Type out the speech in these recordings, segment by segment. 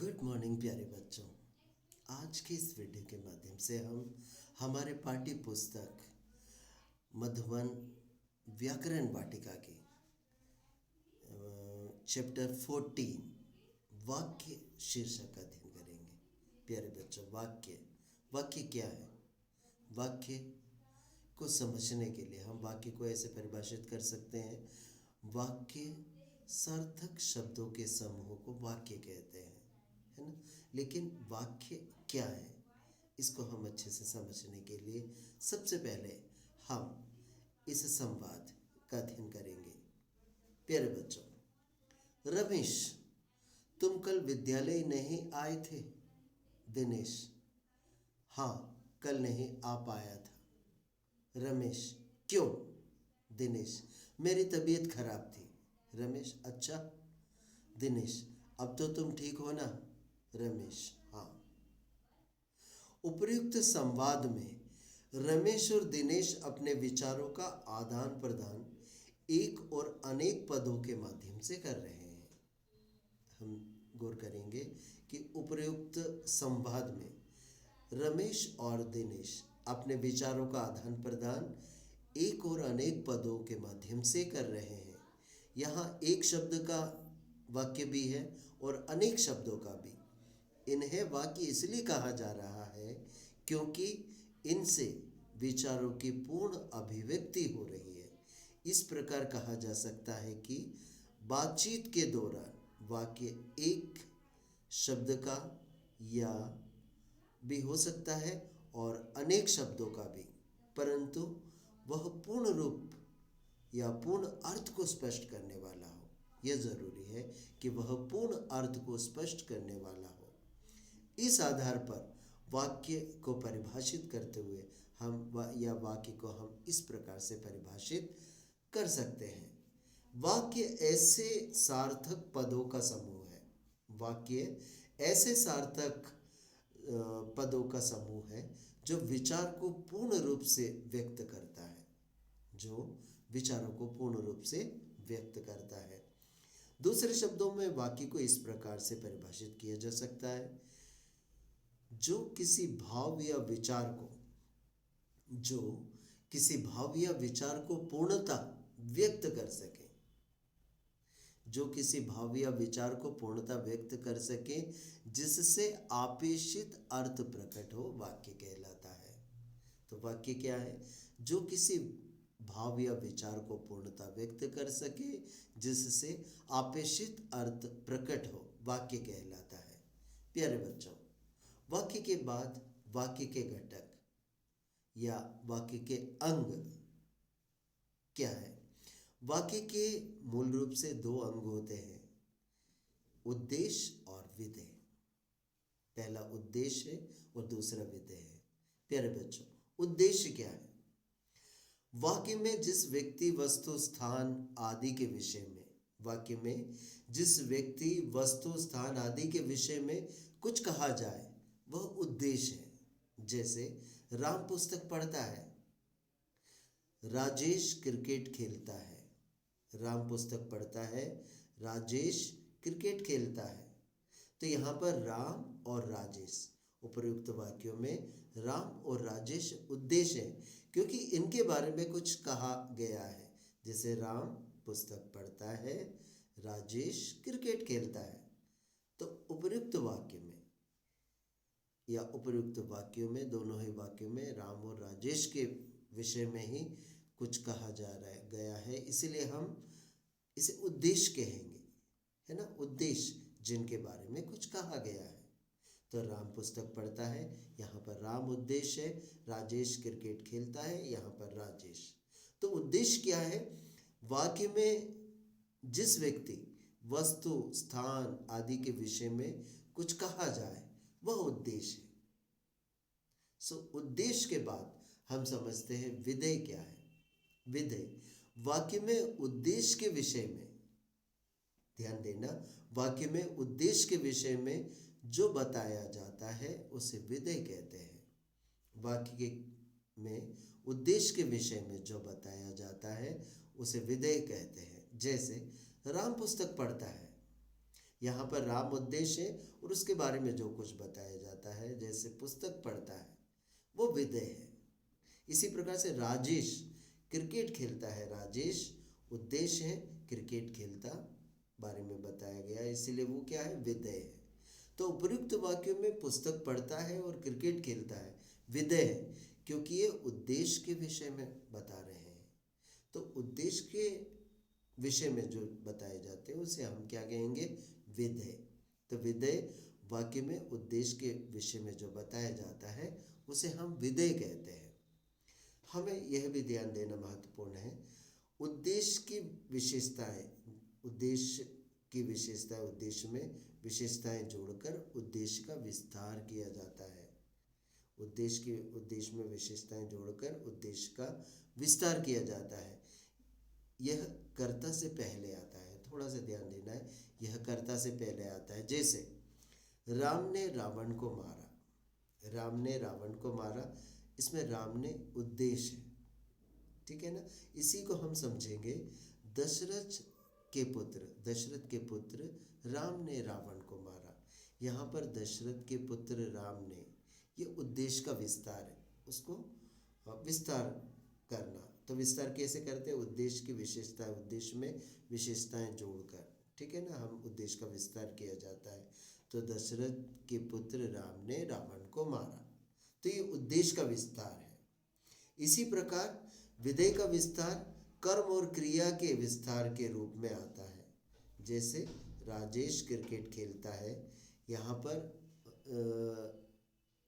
Good morning प्यारे बच्चों। आज के इस वीडियो के माध्यम से हम हमारे पाठ्य पुस्तक मधुबन व्याकरण वाटिका की चैप्टर 14 वाक्य शीर्षक का अध्ययन करेंगे। प्यारे बच्चों, वाक्य क्या है? वाक्य को समझने के लिए हम वाक्य को ऐसे परिभाषित कर सकते हैं। वाक्य सार्थक शब्दों के समूह को वाक्य कहते हैं, है ना। लेकिन वाक्य क्या है, इसको हम अच्छे से समझने के लिए सबसे पहले हम इस संवाद का अध्ययन करेंगे। प्यारे बच्चों, रमेश, तुम कल विद्यालय नहीं आए थे? दिनेश, हाँ, कल नहीं आ पाया था। रमेश, क्यों? दिनेश, मेरी तबीयत खराब थी। रमेश, अच्छा। दिनेश, अब तो तुम ठीक हो ना? रमेश, हाँ। उपर्युक्त संवाद में रमेश और दिनेश अपने विचारों का आदान प्रदान एक और अनेक पदों के माध्यम से कर रहे हैं। हम गौर करेंगे कि उपर्युक्त संवाद में रमेश और दिनेश अपने विचारों का आदान प्रदान एक और अनेक पदों के माध्यम से कर रहे हैं। यहाँ एक शब्द का वाक्य भी है और अनेक शब्दों का भी। इन्हें वाक्य इसलिए कहा जा रहा है क्योंकि इनसे विचारों की पूर्ण अभिव्यक्ति हो रही है। इस प्रकार कहा जा सकता है कि बातचीत के दौरान वाक्य एक शब्द का या भी हो सकता है और अनेक शब्दों का भी, परंतु वह पूर्ण रूप या पूर्ण अर्थ को स्पष्ट करने वाला हो। यह जरूरी है कि वह पूर्ण अर्थ को स्पष्ट करने वाला हो। इस आधार पर वाक्य को परिभाषित करते हुए वाक्य को हम इस प्रकार से परिभाषित कर सकते हैं। वाक्य ऐसे सार्थक पदों का समूह है। वाक्य ऐसे सार्थक पदों का समूह है जो विचार को पूर्ण रूप से व्यक्त करता है, जो विचारों को पूर्ण रूप से व्यक्त करता है। दूसरे शब्दों में वाक्य को इस प्रकार से परिभाषित किया जा सकता है, जो किसी भाव या विचार को पूर्णता व्यक्त कर सके। जो किसी भाव या विचार को पूर्णता व्यक्त कर सके, जिससे आपेक्षित अर्थ प्रकट हो, वाक्य कहलाता है। तो वाक्य क्या है? जो किसी भाव या विचार को पूर्णता व्यक्त कर सके, जिससे आपेक्षित अर्थ प्रकट हो, वाक्य कहलाता है। प्यारे बच्चों, वाक्य के बाद वाक्य के घटक या वाक्य के अंग क्या है? वाक्य के मूल रूप से दो अंग होते हैं, उद्देश्य और विधेय। पहला उद्देश्य है और दूसरा विधेय है। प्यारे बच्चों, उद्देश्य क्या है? वाक्य में जिस व्यक्ति, वस्तु, स्थान आदि के विषय में कुछ कहा जाए, वह उद्देश्य है। जैसे राम पुस्तक पढ़ता है, राजेश क्रिकेट खेलता है। राम पुस्तक पढ़ता है, राजेश क्रिकेट खेलता है। तो यहाँ पर राम और राजेश, उपर्युक्त वाक्यों में राम और राजेश उद्देश्य है, क्योंकि इनके बारे में कुछ कहा गया है। जैसे राम पुस्तक पढ़ता है, राजेश क्रिकेट खेलता है। तो उपर्युक्त वाक्य में या उपर्युक्त वाक्यों में, दोनों ही वाक्यों में राम और राजेश के विषय में ही कुछ कहा गया है, इसलिए हम इसे उद्देश्य कहेंगे, है ना। उद्देश्य, जिनके बारे में कुछ कहा गया है। तो राम पुस्तक पढ़ता है, यहाँ पर राम उद्देश्य है। राजेश क्रिकेट खेलता है, यहाँ पर राजेश। तो उद्देश्य क्या है? वाक्य में जिस व्यक्ति, वस्तु, स्थान आदि के विषय में कुछ कहा जाए, वह उद्देश्य है। उद्देश्य के बाद हम समझते हैं विधेय क्या है। विधेय वाक्य में उद्देश्य के विषय में, ध्यान देना, वाक्य में उद्देश्य के विषय में जो बताया जाता है उसे विधेय कहते हैं। वाक्य में उद्देश्य के विषय में जो बताया जाता है उसे विधेय कहते हैं। जैसे राम पुस्तक पढ़ता है, यहाँ पर राम उद्देश्य है और उसके बारे में जो कुछ बताया जाता है, जैसे पुस्तक पढ़ता है, वो विदेह है। इसी प्रकार से राजेश क्रिकेट खेलता है, राजेश उद्देश्य है, क्रिकेट खेलता बारे में बताया गया है, इसीलिए वो क्या है, विदेह है। तो उपयुक्त वाक्यों में पुस्तक पढ़ता है और क्रिकेट खेलता है विदेह है, क्योंकि ये उद्देश्य के विषय में बता रहे हैं। तो उद्देश्य के विषय में जो बताए जाते हैं उसे हम क्या कहेंगे, विधेय। तो विधेय वाक्य में उद्देश्य के विषय में जो बताया जाता है उसे हम विधेय कहते हैं। हमें यह भी ध्यान देना महत्वपूर्ण है, उद्देश्य की विशेषताएं, उद्देश्य में विशेषताएं जोड़कर उद्देश्य का विस्तार किया जाता है। उद्देश्य में विशेषताएं जोड़कर उद्देश्य का विस्तार किया जाता है। यह कर्ता से पहले आता है, थोड़ा सा ध्यान देना है, यह कर्ता से पहले आता है। जैसे राम ने रावण को मारा, राम ने रावण को मारा, इसमें राम ने उद्देश्य है, ठीक है ना। इसी को हम समझेंगे दशरथ के पुत्र राम ने रावण को मारा। यहाँ पर दशरथ के पुत्र राम ने, ये उद्देश्य का विस्तार है, उसको विस्तार करना। तो विस्तार कैसे करते हैं, उद्देश्य की विशेषता, उद्देश्य में विशेषताएं जोड़कर, ठीक है ना, हम उद्देश्य का विस्तार किया जाता है। तो दशरथ के पुत्र राम ने रावण को मारा, तो ये उद्देश्य का विस्तार है। इसी प्रकार विधेय का विस्तार कर्म और क्रिया के विस्तार के रूप में आता है। जैसे राजेश क्रिकेट खेलता है, यहाँ पर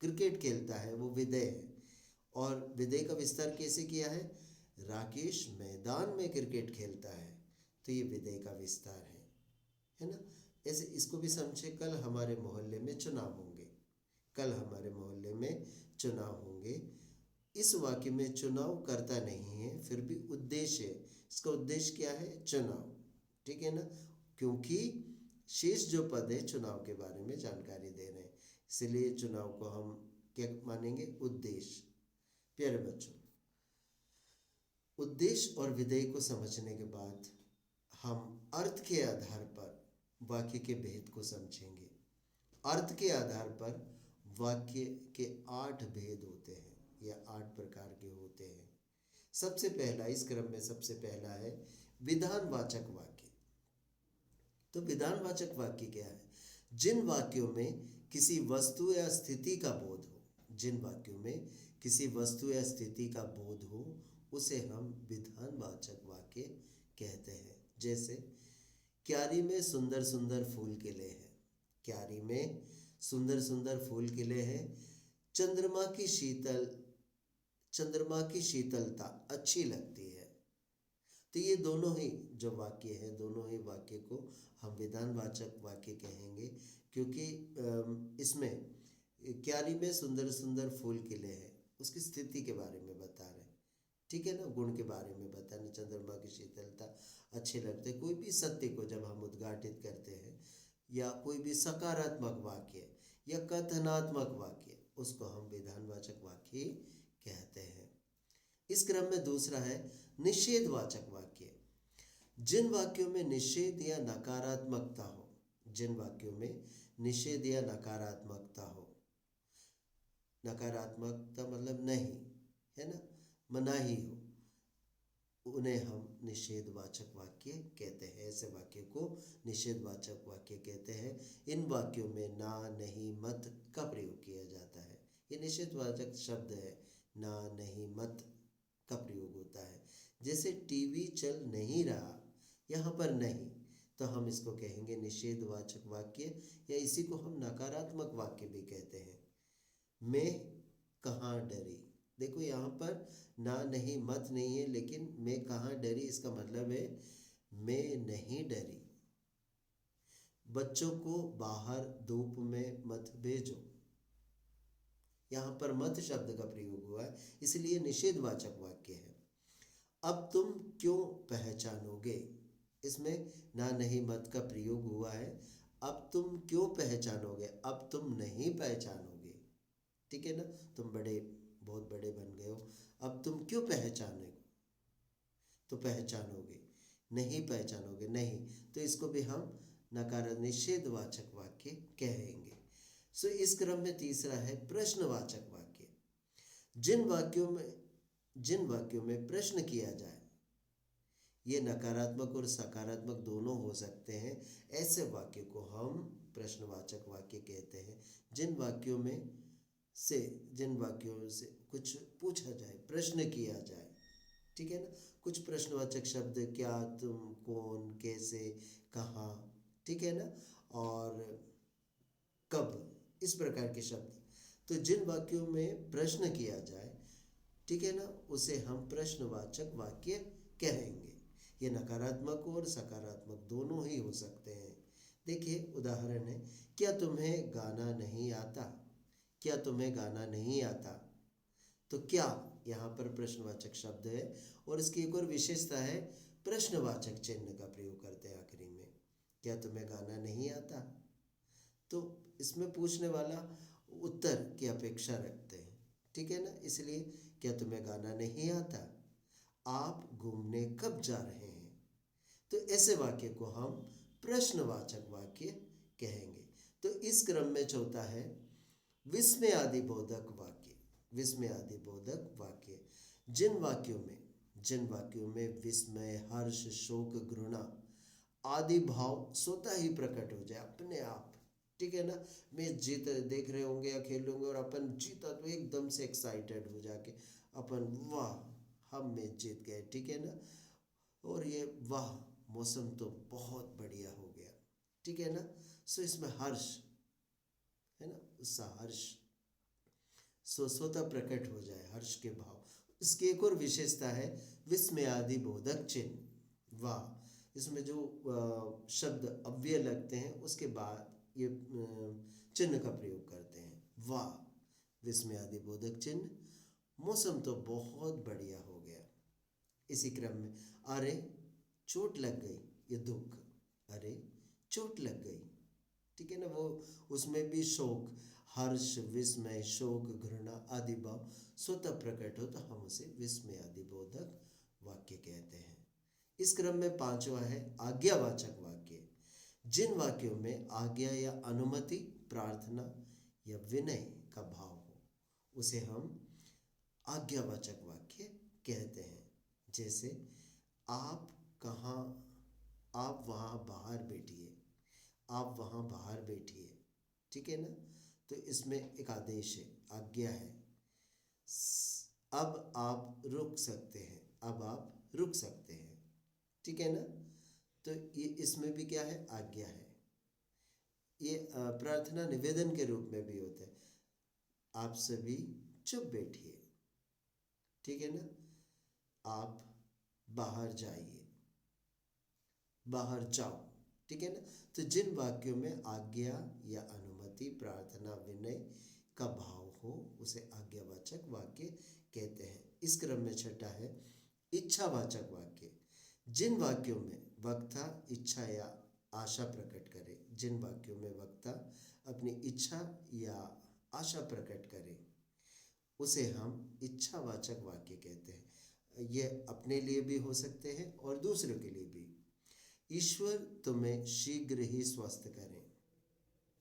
क्रिकेट खेलता है, वो विधेय है। और विधेय का विस्तार कैसे किया है, राकेश मैदान में क्रिकेट खेलता है, तो ये विधेय का विस्तार है ना। ऐसे इसको भी समझे, कल हमारे मोहल्ले में चुनाव होंगे, इस वाक्य में चुनाव करता नहीं है, फिर भी उद्देश्य है, इसका उद्देश्य क्या है, चुनाव, ठीक है ना, क्योंकि शेष जो पद है चुनाव के बारे में जानकारी दे रहे हैं, इसलिए चुनाव को हम क्या मानेंगे, उद्देश्य। प्यारे बच्चों, उद्देश्य और विधेय को समझने के बाद हम अर्थ के आधार पर वाक्य के भेद को समझेंगे। अर्थ के आधार पर वाक्य के 8 भेद होते हैं या 8 प्रकार के होते हैं। सबसे पहला, इस क्रम में सबसे पहला है विधानवाचक वाक्य। तो विधानवाचक वाक्य क्या है, जिन वाक्यों में किसी वस्तु या स्थिति का बोध हो, उसे हम विधानवाचक वाक्य कहते हैं। जैसे क्यारी में सुंदर सुंदर फूल खिले हैं, चंद्रमा की शीतलता अच्छी लगती है। तो ये दोनों ही जो वाक्य हैं, दोनों ही वाक्य को हम विधानवाचक वाक्य कहेंगे, क्योंकि इसमें क्यारी में सुंदर सुंदर फूल खिले हैं, उसकी स्थिति के बारे में बता रहे हैं, ठीक है ना, गुण के बारे में बताना, चंद्रमा की शीतलता अच्छे लगते। कोई भी सत्य को जब हम उद्घाटित करते हैं या कोई भी सकारात्मक वाक्य या कथनात्मक वाक्य, उसको हम विधानवाचक वाक्य कहते हैं। इस क्रम में दूसरा है निषेधवाचक वाक्य। जिन वाक्यों में निषेध या नकारात्मकता हो, नकारात्मकता मतलब नहीं, है ना, मनाही हो, उन्हें हम निषेधवाचक वाक्य कहते हैं। ऐसे वाक्य को निषेधवाचक वाक्य कहते हैं। इन वाक्यों में ना, नहीं, मत का प्रयोग किया जाता है। ये निषेधवाचक शब्द है, ना, नहीं, मत का प्रयोग होता है। जैसे टीवी चल नहीं रहा, यहाँ पर नहीं, तो हम इसको कहेंगे निषेधवाचक वाक्य, या इसी को हम नकारात्मक वाक्य भी कहते हैं। मैं कहाँ डरी, देखो यहाँ पर ना, नहीं, मत नहीं है, लेकिन मैं कहाँ डरी, इसका मतलब है मैं नहीं डरी। बच्चों को बाहर धूप में मत भेजो, यहाँ पर मत शब्द का प्रयोग हुआ है, इसलिए निषेधवाचक वाक्य है। अब तुम क्यों पहचानोगे, इसमें ना, नहीं, मत का प्रयोग हुआ है। अब तुम क्यों पहचानोगे, अब तुम नहीं पहचानोगे, ठीक है ना, तुम बहुत बड़े बन गए हो, अब तुम क्यों पहचानोगे, तो पहचानोगे, नहीं पहचानोगे, नहीं, तो इसको भी हम निषेधवाचक वाक्य कहेंगे। सो इस क्रम में तीसरा है प्रश्नवाचक वाक्य। जिन वाक्यों में प्रश्न किया जाए, ये नकारात्मक और सकारात्मक दोनों हो सकते हैं, ऐसे वाक्य को हम प्रश्नवाचक वाक्य कहते हैं। जिन वाक्यों से कुछ पूछा जाए, प्रश्न किया जाए, ठीक है ना। कुछ प्रश्नवाचक शब्द, क्या, तुम, कौन, कैसे, कहाँ, ठीक है ना, और कब, इस प्रकार के शब्द। तो जिन वाक्यों में प्रश्न किया जाए, ठीक है ना, उसे हम प्रश्नवाचक वाक्य कहेंगे। ये नकारात्मक और सकारात्मक दोनों ही हो सकते हैं। देखिए उदाहरण है, क्या तुम्हें गाना नहीं आता? क्या तुम्हें गाना नहीं आता? तो क्या यहाँ पर प्रश्नवाचक शब्द है, और इसकी एक और विशेषता है, प्रश्नवाचक चिन्ह का प्रयोग करते हैं आखिरी में। क्या तुम्हें गाना नहीं आता? तो इसमें पूछने वाला उत्तर की अपेक्षा रखते हैं, ठीक है ना। इसलिए क्या तुम्हें गाना नहीं आता? आप घूमने कब जा रहे हैं? तो ऐसे वाक्य को हम प्रश्नवाचक वाक्य कहेंगे। तो इस क्रम में चौथा है विस्मयादिबोधक वाक्य। विस्मयादिबोधक वाक्य, जिन वाक्यों में विस्मय, हर्ष, शोक, घृणा आदि भाव स्वतः ही प्रकट हो जाए अपने आप, ठीक है ना। मैच जीत देख रहे होंगे या खेल रहे होंगे और अपन जीता तो एकदम से एक्साइटेड हो जाके अपन, वाह हम मैच जीत गए, ठीक है ना। और ये वाह मौसम तो बहुत बढ़िया हो गया, ठीक है ना। सो इसमें हर्ष है ना, उत्साह, हर्ष स्वतः प्रकट हो जाए, हर्ष के भाव। इसकी एक और विशेषता है विस्मयादिबोधक चिन्ह, वाह। इसमें जो शब्द अव्यय लगते हैं उसके बाद ये चिन्ह का प्रयोग करते हैं, वाह विस्मयादिबोधक चिन्ह, मौसम तो बहुत बढ़िया हो गया। इसी क्रम में अरे चोट लग गई, ये दुख, अरे चोट लग गई, ठीक है ना। वो उसमें भी शोक, हर्ष, विस्मय, शोक, घृणा आदि भाव स्वतः प्रकट हो तो हम उसे विस्मयादिबोधक वाक्य कहते हैं। इस क्रम में पांचवा है आज्ञावाचक वाक्य। जिन वाक्यों में आज्ञा या अनुमति, प्रार्थना या विनय का भाव हो, उसे हम आज्ञावाचक वाक्य कहते हैं। जैसे आप वहाँ बाहर बैठिए, आप वहाँ बाहर बैठिए, ठीक है ना। तो इसमें एक आदेश है, आज्ञा है। अब आप रुक सकते हैं, अब आप रुक सकते हैं, ठीक है ना। तो ये इसमें भी क्या है, आज्ञा है। ये प्रार्थना निवेदन के रूप में भी होता है, आप सभी चुप बैठिए, ठीक है ना। आप बाहर जाइए, बाहर जाओ, ठीक है ना। तो जिन वाक्यों में आज्ञा या अनुमति, प्रार्थना, विनय का भाव हो उसे आज्ञावाचक वाक्य कहते हैं। इस क्रम में छठा है इच्छावाचक वाक्य। जिन वाक्यों में वक्ता इच्छा या आशा प्रकट करे, जिन वाक्यों में वक्ता अपनी इच्छा या आशा प्रकट करे, उसे हम इच्छावाचक वाक्य कहते हैं। ये अपने लिए भी हो सकते हैं और दूसरों के लिए भी। ईश्वर तुम्हें शीघ्र ही स्वस्थ करें,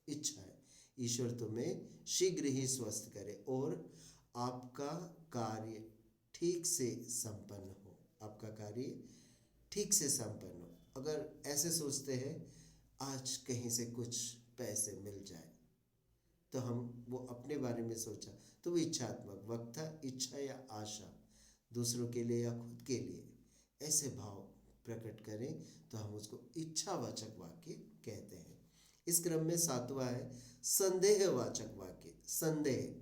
इच्छा है, ईश्वर तुम्हें शीघ्र ही स्वस्थ करे और आपका कार्य ठीक से संपन्न हो, आपका कार्य ठीक से संपन्न हो। अगर ऐसे सोचते हैं आज कहीं से कुछ पैसे मिल जाए, तो हम वो अपने बारे में सोचा तो वो इच्छात्मक, वक्ता इच्छा या आशा दूसरों के लिए या खुद के लिए ऐसे भाव प्रकट करें तो हम उसको इच्छावाचक वाक्य कहते हैं। इस क्रम में सातवां है संदेहवाचक वाक्य। संदेह,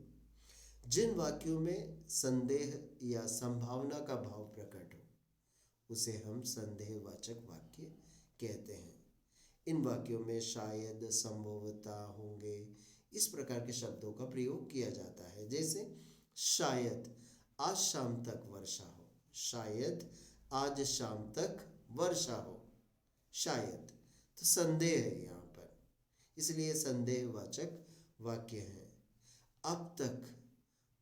जिन वाक्यों में संदेह या संभावना का भाव प्रकट हो उसे हम संदेहवाचक वाक्य कहते हैं। इन वाक्यों में शायद, संभवतः, होंगे, इस प्रकार के शब्दों का प्रयोग किया जाता है। जैसे शायद आज शाम तक वर्षा हो, शायद आज शाम तक वर्षा हो, शायद, तो संदेह है यहाँ पर, इसलिए संदेहवाचक वाक्य है। अब तक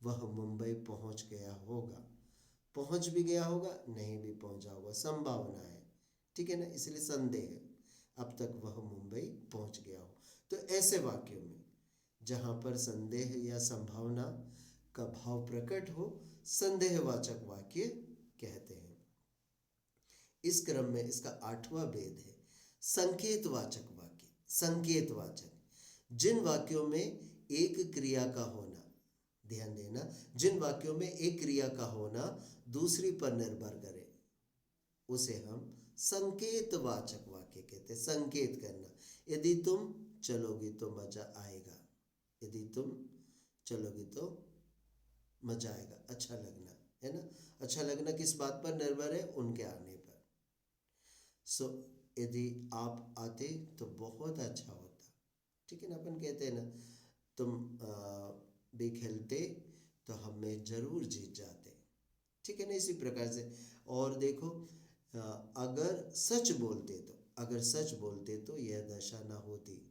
वह मुंबई पहुँच गया होगा, पहुँच भी गया होगा, नहीं भी पहुँचा होगा, संभावना है, ठीक है ना, इसलिए संदेह। अब तक वह मुंबई पहुंच गया हो। तो ऐसे वाक्यों में जहाँ पर संदेह या संभावना का भाव प्रकट हो, संदेहवाचक वाक्य कहते हैं। इस क्रम में इसका 8वां भेद है संकेतवाचक वाक्य। संकेतवाचक, जिन वाक्यों में एक क्रिया का होना, ध्यान देना, जिन वाक्यों में एक क्रिया का होना दूसरी पर निर्भर करे, उसे हम संकेतवाचक वाक्य कहते हैं। संकेत करना, यदि तुम चलोगी तो मजा आएगा, यदि तुम चलोगी तो मजा आएगा, अच्छा लगना, है ना। अच्छा लगना किस बात पर निर्भर है? उनके आने पर। सो यदि आप आते तो बहुत अच्छा होता, ठीक है ना। अपन कहते हैं ना, तुम भी खेलते तो हमें जरूर जीत जाते, ठीक है ना। इसी प्रकार से और देखो, अगर सच बोलते तो, अगर सच बोलते तो यह दशा ना होती।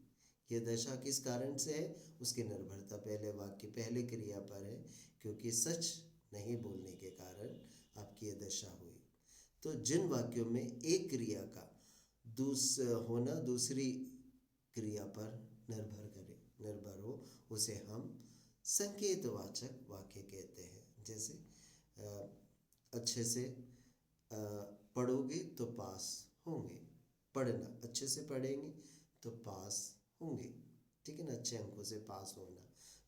यह दशा किस कारण से है? उसकी निर्भरता पहले वाक्य, पहले क्रिया पर है, क्योंकि सच नहीं बोलने के कारण आपकी यह दशा हुई। तो जिन वाक्यों में एक क्रिया का होना दूसरी क्रिया पर निर्भर हो, उसे हम संकेतवाचक वाक्य कहते हैं। जैसे अच्छे से पढ़ोगे तो पास होंगे, पढ़ना, अच्छे से पढ़ेंगे तो पास होंगे, ठीक है ना, अच्छे अंकों से पास होना।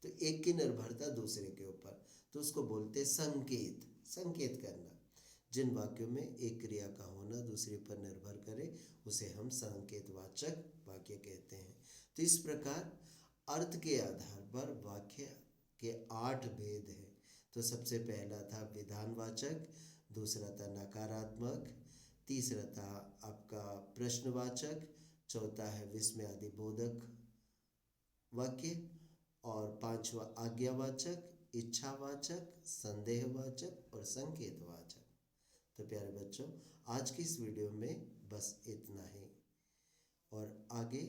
तो एक की निर्भरता दूसरे के ऊपर, तो उसको बोलते संकेत, संकेत करना। जिन वाक्यों में एक क्रिया का होना दूसरे पर निर्भर करे, उसे हम संकेतवाचक वाक्य कहते हैं। तो इस प्रकार अर्थ के आधार पर वाक्य के 8 भेद हैं। तो सबसे पहला था विधानवाचक, दूसरा था नकारात्मक, तीसरा था आपका प्रश्नवाचक, चौथा है विस्मयादि बोधक वाक्य, और 5वां आज्ञावाचक, इच्छावाचक, संदेहवाचक और संकेतवाचक। तो प्यारे बच्चों, आज की इस वीडियो में बस इतना ही, और आगे